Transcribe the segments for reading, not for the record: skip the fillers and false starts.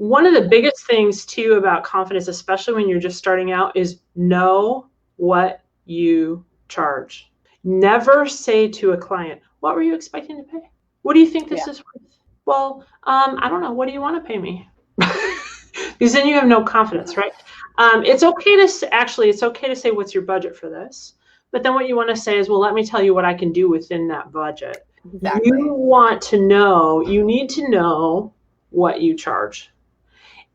One of the biggest things too about confidence, especially when you're just starting out, is know what you charge. Never say to a client, what were you expecting to pay? What do you think this is worth? Well, I don't know. What do you want to pay me? Because then you have no confidence, right? It's okay to say what's your budget for this. But then what you want to say is, well, let me tell you what I can do within that budget. Exactly. You need to know what you charge.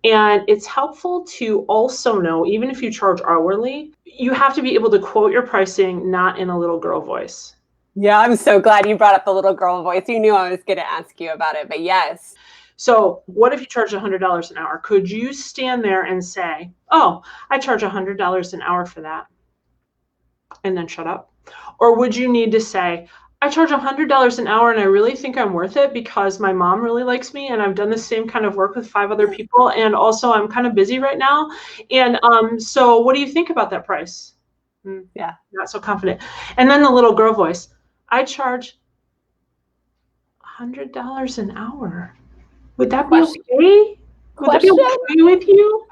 And it's helpful to also know, even if you charge hourly, you have to be able to quote your pricing, not in a little girl voice. Yeah, I'm so glad you brought up the little girl voice. You knew I was going to ask you about it, but yes. So what if you charge $100 an hour? Could you stand there and say, oh, I charge $100 an hour for that, and then shut up? Or would you need to say, I charge $100 an hour and I really think I'm worth it because my mom really likes me and I've done the same kind of work with 5 other people, and also I'm kind of busy right now. And so what do you think about that price? Yeah. Not so confident. And then the little girl voice, I charge $100 an hour. Would that be okay? Would that be okay with you?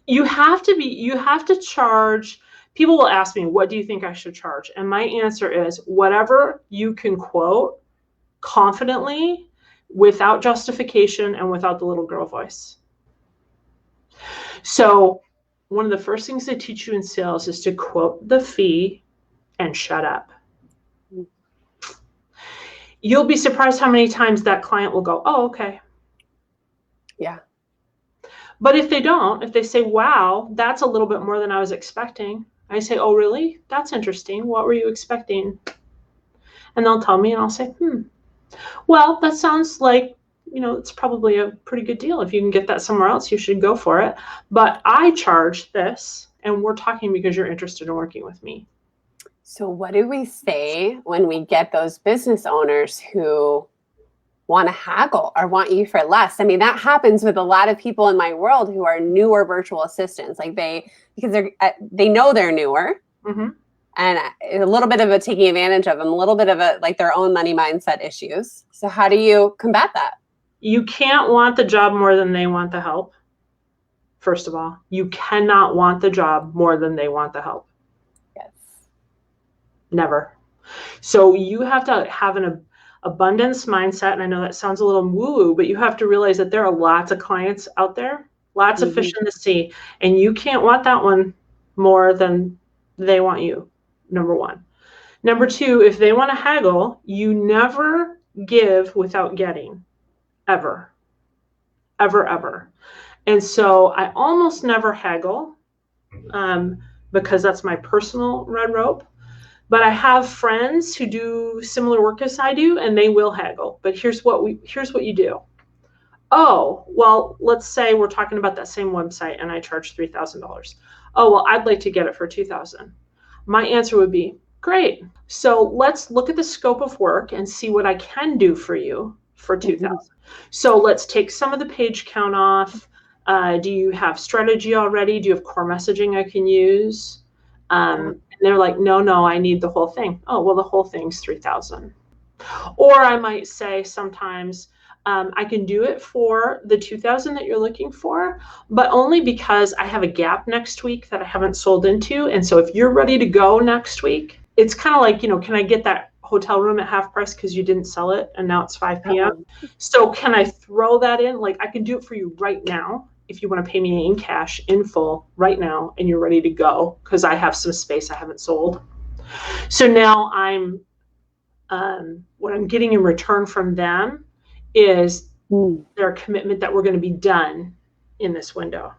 You have to charge. People will ask me, what do you think I should charge? And my answer is whatever you can quote confidently, without justification and without the little girl voice. So one of the first things they teach you in sales is to quote the fee and shut up. You'll be surprised how many times that client will go, oh, okay. Yeah. But if they don't, if they say, wow, that's a little bit more than I was expecting, I say, oh, really? That's interesting. What were you expecting? And they'll tell me, and I'll say, well, that sounds like, it's probably a pretty good deal. If you can get that somewhere else, you should go for it. But I charge this, and we're talking because you're interested in working with me. So what do we say when we get those business owners who want to haggle or want you for less? I mean, that happens with a lot of people in my world who are newer virtual assistants. Like because they know they're newer, and a little bit of a taking advantage of them, a little bit of a like their own money mindset issues. So how do you combat that? You can't want the job more than they want the help. First of all, you cannot want the job more than they want the help. Yes. Never. So you have to have an abundance mindset. And I know that sounds a little woo-woo, but you have to realize that there are lots of clients out there, lots of fish in the sea, and you can't want that one more than they want you, number one. Number two, if they want to haggle, you never give without getting, ever, ever, ever. And so I almost never haggle because that's my personal red rope. But I have friends who do similar work as I do, and they will haggle. But here's what you do. Oh, well, let's say we're talking about that same website and I charge $3,000. Oh, well, I'd like to get it for $2,000. My answer would be, great. So let's look at the scope of work and see what I can do for you for $2,000. So let's take some of the page count off. Do you have strategy already? Do you have core messaging I can use? And they're like, no, I need the whole thing. Oh, well, the whole thing's $3,000. Or I might say sometimes I can do it for the $2,000 that you're looking for, but only because I have a gap next week that I haven't sold into. And so if you're ready to go next week, it's kind of like, can I get that hotel room at half price because you didn't sell it and now it's 5 p.m. So can I throw that in? Like I can do it for you right now. If you want to pay me in cash, in full, right now, and you're ready to go, because I have some space I haven't sold. So now what I'm getting in return from them is their commitment that we're going to be done in this window.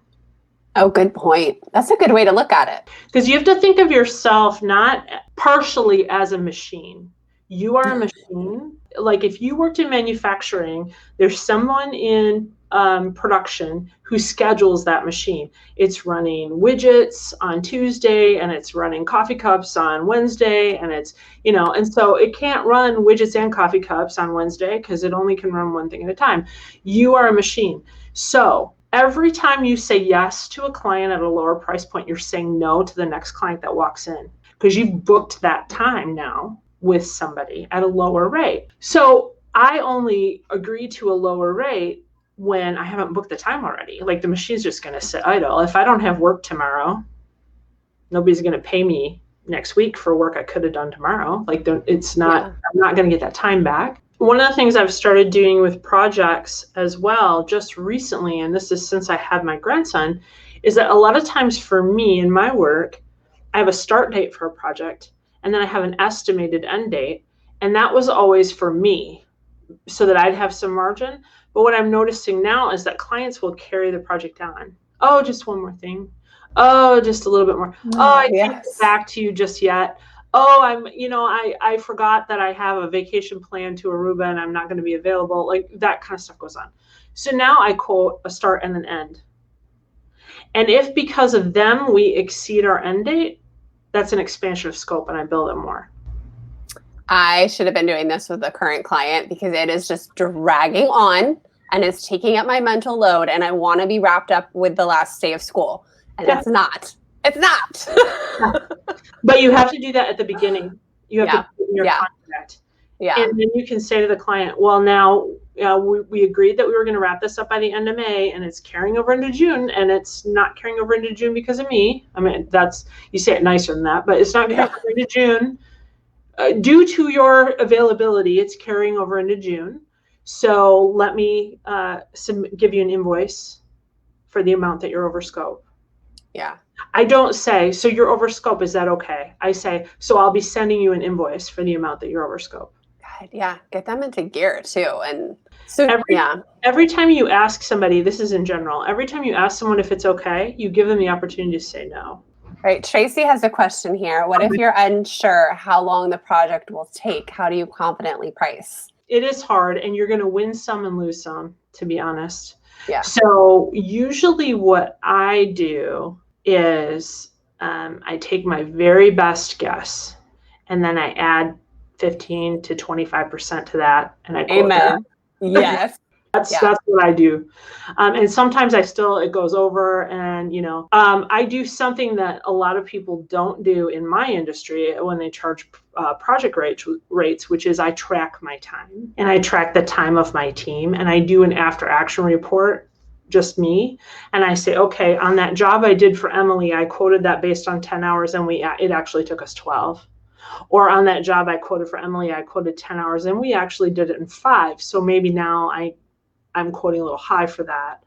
Oh, good point. That's a good way to look at it. Because you have to think of yourself not partially as a machine. You are a machine. Like if you worked in manufacturing, there's someone in production who schedules that machine. It's running widgets on Tuesday and it's running coffee cups on Wednesday, and it's, and so it can't run widgets and coffee cups on Wednesday because it only can run one thing at a time. You are a machine. So every time you say yes to a client at a lower price point, you're saying no to the next client that walks in because you've booked that time now with somebody at a lower rate. So I only agree to a lower rate when I haven't booked the time already. Like the machine's just going to sit idle. If I don't have work tomorrow, nobody's going to pay me next week for work I could have done tomorrow. Like it's not, I'm not going to get that time back. One of the things I've started doing with projects as well, just recently, and this is since I had my grandson, is that a lot of times for me in my work, I have a start date for a project, and then I have an estimated end date. And that was always for me so that I'd have some margin. But what I'm noticing now is that clients will carry the project on. Oh, just one more thing. Oh, just a little bit more. Oh, I can't get back to you just yet. Oh, I forgot that I have a vacation plan to Aruba and I'm not going to be available. Like that kind of stuff goes on. So now I quote a start and an end. And if because of them we exceed our end date, that's an expansion of scope and I bill them more. I should have been doing this with the current client because it is just dragging on and it's taking up my mental load and I want to be wrapped up with the last day of school. And it's not. It's not. But you have to do that at the beginning. You have to put in your contract. Yeah. And then you can say to the client, well, now we agreed that we were going to wrap this up by the end of May and it's carrying over into June and it's not carrying over into June because of me. I mean, you say it nicer than that, but it's not carrying over into June. Due to your availability, it's carrying over into June. So let me give you an invoice for the amount that you're over scope. Yeah. I don't say, so you're over scope, is that okay? I say, so I'll be sending you an invoice for the amount that you're over scope. God, yeah. Get them into gear too. And so, every time you ask somebody, this is in general, every time you ask someone if it's okay, you give them the opportunity to say no. Right. Tracy has a question here. What if you're unsure how long the project will take? How do you confidently price? It is hard and you're going to win some and lose some, to be honest. Yeah. So usually what I do is I take my very best guess and then I add 15 to 25% to that. And I quote that. Yes. That's what I do. And sometimes it goes over and, I do something that a lot of people don't do in my industry when they charge project rates, which is I track my time and I track the time of my team and I do an after action report, just me. And I say, okay, on that job I did for Emily, I quoted that based on 10 hours and it actually took us 12. Or on that job I quoted for Emily, I quoted 10 hours and we actually did it in 5. So maybe now I'm quoting a little high for that.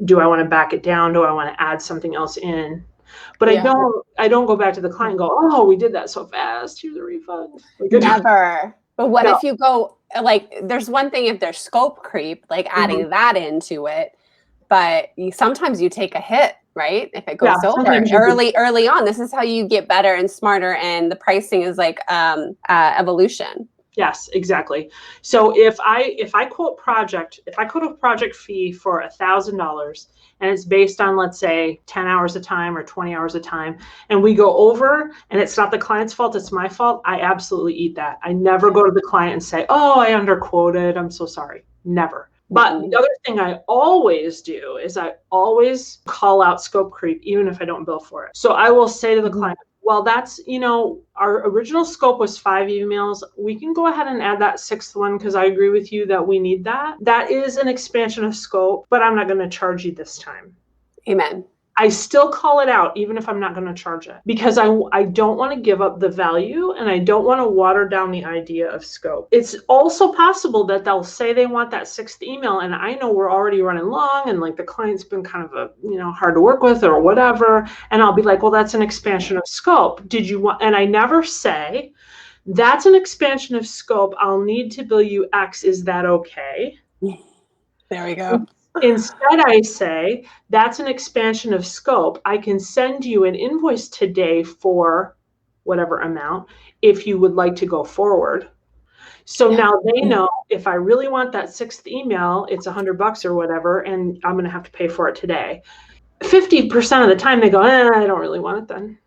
Do I want to back it down? Do I want to add something else in? But I don't go back to the client and go, oh, we did that so fast. Here's a refund. Never. But what if you go, there's one thing if there's scope creep, like adding that into it, but sometimes you take a hit, right? If it goes over early on, this is how you get better and smarter. And the pricing is like evolution. Yes, exactly. So if I quote a project fee for $1,000 and it's based on, let's say, 10 hours a time or 20 hours a time, and we go over and it's not the client's fault, it's my fault, I absolutely eat that. I never go to the client and say, oh, I underquoted, I'm so sorry. Never. But the other thing I always do is I always call out scope creep, even if I don't bill for it. So I will say to the client, well, that's, our original scope was 5 emails. We can go ahead and add that 6th one because I agree with you that we need that. That is an expansion of scope, but I'm not going to charge you this time. Amen. I still call it out, even if I'm not going to charge it, because I don't want to give up the value and I don't want to water down the idea of scope. It's also possible that they'll say they want that 6th email and I know we're already running long and like the client's been kind of hard to work with or whatever. And I'll be like, well, that's an expansion of scope. Did you want, and I never say, that's an expansion of scope. I'll need to bill you X. Is that okay? There we go. Instead, I say, that's an expansion of scope. I can send you an invoice today for whatever amount if you would like to go forward. So now they know if I really want that 6th email, it's $100 or whatever, and I'm going to have to pay for it today. 50% of the time they go, I don't really want it then.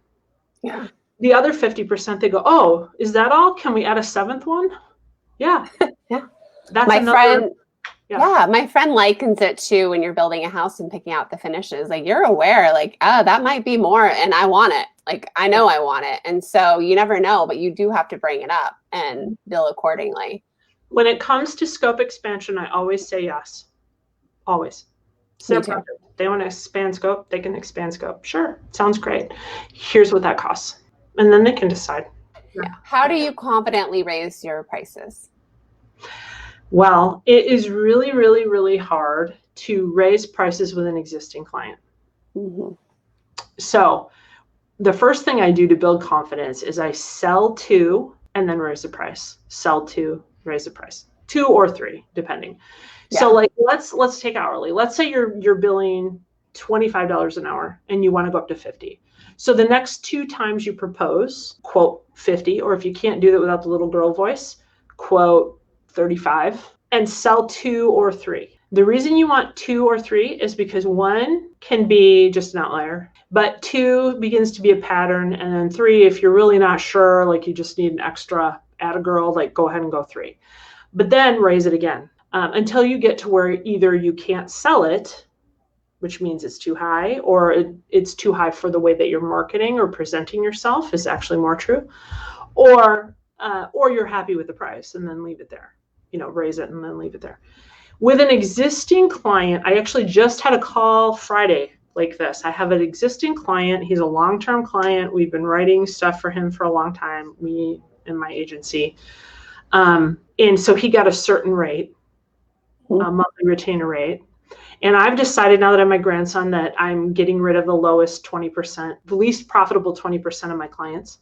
Yeah. The other 50% they go, oh, is that all? Can we add a 7th one? Yeah. Yeah. That's my friend likens it to when you're building a house and picking out the finishes. Like you're aware, that might be more and I want it. Like I know I want it. And so you never know, but you do have to bring it up and bill accordingly. When it comes to scope expansion, I always say yes. Always. It's their project. They want to expand scope, they can expand scope. Sure, sounds great. Here's what that costs. And then they can decide. Yeah. How do you confidently raise your prices? Well, it is really, really, really hard to raise prices with an existing client. Mm-hmm. So the first thing I do to build confidence is I sell to and then raise the price. Sell to, raise the price. 2 or 3, depending. Yeah. So like let's take hourly. Let's say you're billing $25 an hour and you want to go up to 50. So the next 2 times you propose, quote 50, or if you can't do that without the little girl voice, quote 35, and sell 2 or 3. The reason you want 2 or 3 is because 1 can be just an outlier, but 2 begins to be a pattern, and then 3, if you're really not sure, like you just need an extra add a girl, like go ahead and go 3. But then raise it again until you get to where either you can't sell it, which means it's too high, or it's too high for the way that you're marketing or presenting yourself is actually more true, or you're happy with the price and then leave it there, raise it and then leave it there. With an existing client, I actually just had a call Friday like this. I have an existing client. He's a long-term client. We've been writing stuff for him for a long time, me and my agency. And so he got a certain rate, a monthly retainer rate. And I've decided now that I have my grandson that I'm getting rid of the lowest 20%, the least profitable 20% of my clients.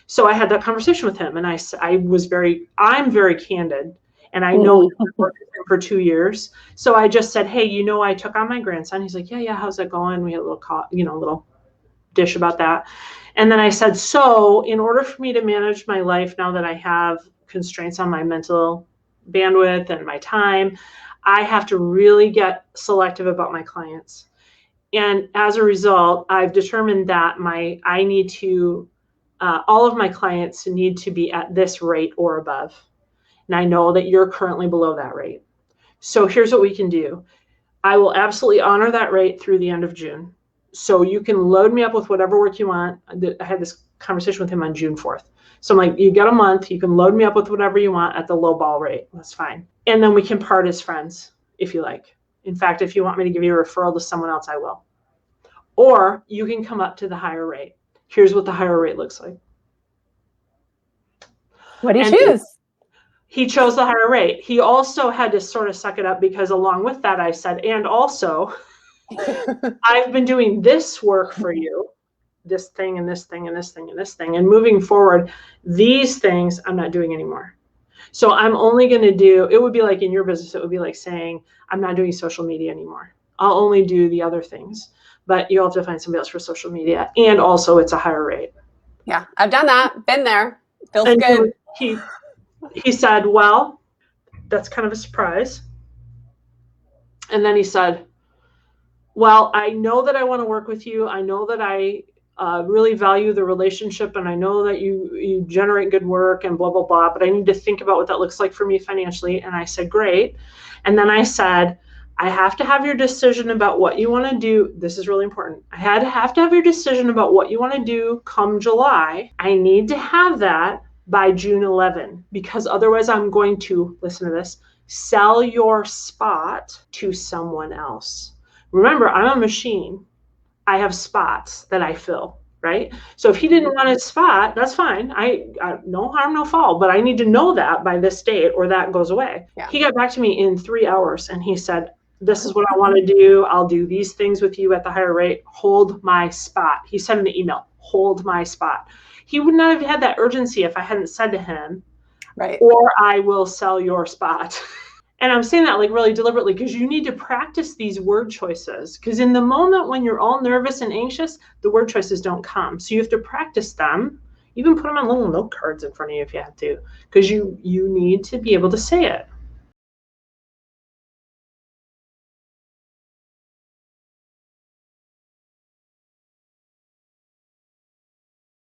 So I had that conversation with him, and I'm very candid, and I know I've worked with him for 2 years. So I just said, hey, I took on my grandson. He's like, yeah, how's that going? We had a little little dish about that. And then I said, so in order for me to manage my life now that I have constraints on my mental bandwidth and my time, I have to really get selective about my clients. And as a result, I've determined that all of my clients need to be at this rate or above. And I know that you're currently below that rate. So here's what we can do. I will absolutely honor that rate through the end of June. So you can load me up with whatever work you want. I had this conversation with him on June 4th. So I'm like, you got a month, you can load me up with whatever you want at the low ball rate. That's fine. And then we can part as friends if you like. In fact, if you want me to give you a referral to someone else, I will. Or you can come up to the higher rate. Here's what the higher rate looks like. What do you choose? He chose the higher rate. He also had to sort of suck it up because along with that, I said, and also, I've been doing this work for you, this thing and this thing and this thing and this thing. And moving forward, these things I'm not doing anymore. So I'm only going to do, it would be like in your business, it would be like saying, I'm not doing social media anymore. I'll only do the other things, but you'll have to find somebody else for social media. And also it's a higher rate. Yeah, I've done that. Been there. Feels good. He said, well, that's kind of a surprise. And then he said, well, I know that I want to work with you. I know that I really value the relationship, and I know that you generate good work and blah, blah, blah, but I need to think about what that looks like for me financially. And I said, great. And then I said, I have to have your decision about what you want to do. This is really important. I have to have your decision about what you want to do come July. I need to have that by June 11, because otherwise I'm going to, listen to this, sell your spot to someone else. Remember, I'm a machine. I have spots that I fill, right? So if he didn't want his spot, that's fine. I no harm, no foul, but I need to know that by this date or that goes away. Yeah. He got back to me in 3 hours and he said, this is what I want to do. I'll do these things with you at the higher rate. Hold my spot. He sent an email, hold my spot. He would not have had that urgency if I hadn't said to him, right, or I will sell your spot. And I'm saying that like really deliberately because you need to practice these word choices, because in the moment when you're all nervous and anxious, the word choices don't come. So you have to practice them. Even put them on little note cards in front of you if you have to, because you need to be able to say it.